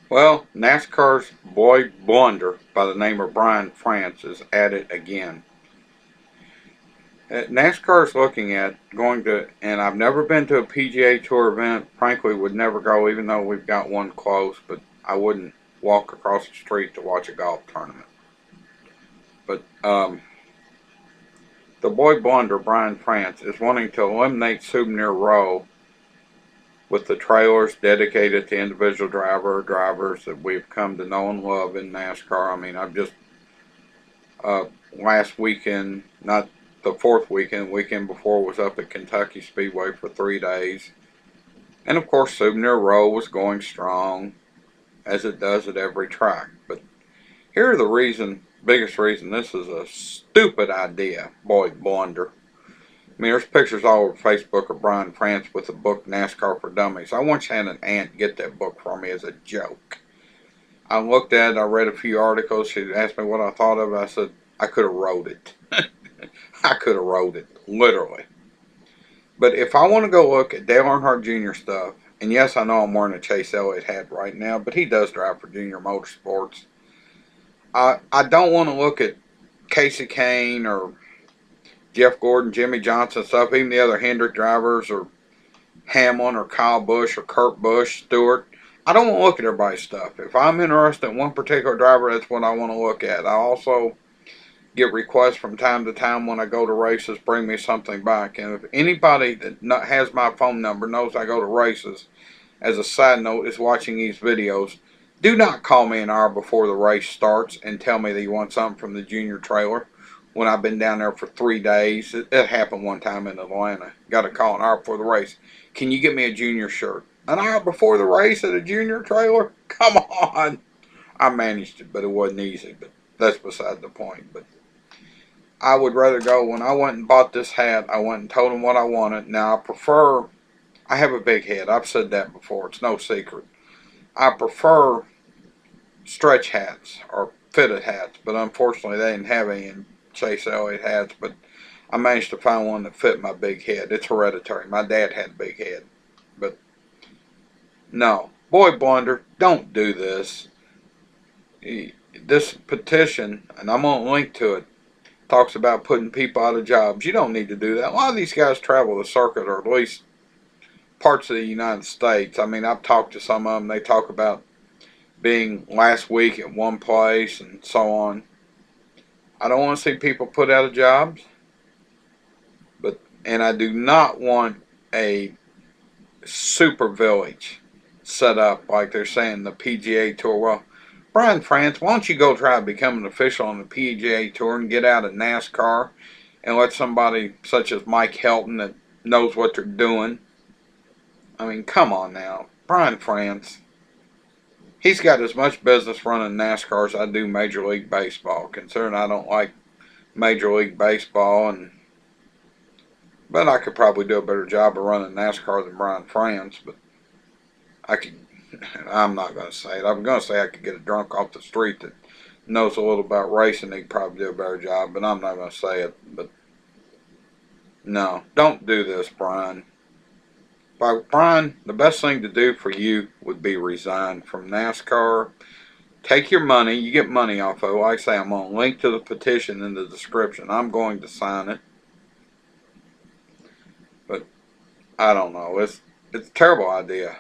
Well, NASCAR's boy blunder by the name of Brian France is at it again. NASCAR is looking at going to, and I've never been to a PGA Tour event. Frankly, would never go, even though we've got one close. But I wouldn't walk across the street to watch a golf tournament. But the boy blunder, Brian France, is wanting to eliminate Souvenir Row with the trailers dedicated to individual drivers that we've come to know and love in NASCAR. I mean, I've just last weekend, not the fourth weekend before was up at Kentucky Speedway for 3 days. And of course, Souvenir Row was going strong, as it does at every track. But here are the biggest reason this is a stupid idea, boy blunder. I mean, there's pictures all over Facebook of Brian France with the book NASCAR for Dummies. I once had an aunt get that book for me as a joke. I looked at it, I read a few articles, she asked me what I thought of it, I said, I could have wrote it. I could have wrote it, literally. But if I want to go look at Dale Earnhardt Jr. stuff, and yes, I know I'm wearing a Chase Elliott hat right now, but he does drive for Junior Motorsports. I don't want to look at Casey Kane or Jeff Gordon, Jimmy Johnson stuff, even the other Hendrick drivers or Hamlin or Kyle Busch or Kurt Busch, Stewart. I don't want to look at everybody's stuff. If I'm interested in one particular driver, that's what I want to look at. I also get requests from time to time when I go to races, bring me something back. And if anybody that has my phone number knows I go to races, as a side note, is watching these videos, do not call me an hour before the race starts and tell me that you want something from the junior trailer when I've been down there for 3 days. It happened one time in Atlanta. Got a call an hour before the race. Can you get me a junior shirt? An hour before the race at a junior trailer? Come on. I managed it, but it wasn't easy. But that's beside the point. But I would rather go, when I went and bought this hat, I went and told them what I wanted. Now, I have a big head. I've said that before. It's no secret. I prefer stretch hats or fitted hats, but unfortunately they didn't have any in Chase Elliott hats, but I managed to find one that fit my big head. It's hereditary. My dad had a big head. But no. Boy blunder, don't do this. This petition, and I'm going to link to it, talks about putting people out of jobs. You don't need to do that. A lot of these guys travel the circuit, or at least parts of the United States. I mean, I've talked to some of them. They talk about being last week at one place and so on. I don't want to see people put out of jobs, and I do not want a super village set up like they're saying the PGA Tour. Well, Brian France, why don't you go try to become an official on the PGA Tour and get out of NASCAR and let somebody such as Mike Helton that knows what they're doing. I mean, come on now. Brian France, he's got as much business running NASCAR as I do Major League Baseball, considering I don't like Major League Baseball, but I could probably do a better job of running NASCAR than Brian France, but I could, I'm not going to say it. I'm going to say I could get a drunk off the street that knows a little about racing. He'd probably do a better job, but I'm not going to say it. But no, don't do this, Brian. Brian, the best thing to do for you would be resign from NASCAR. Take your money. You get money off of it. Like I say, I'm going to link to the petition in the description. I'm going to sign it. But I don't know. It's a terrible idea.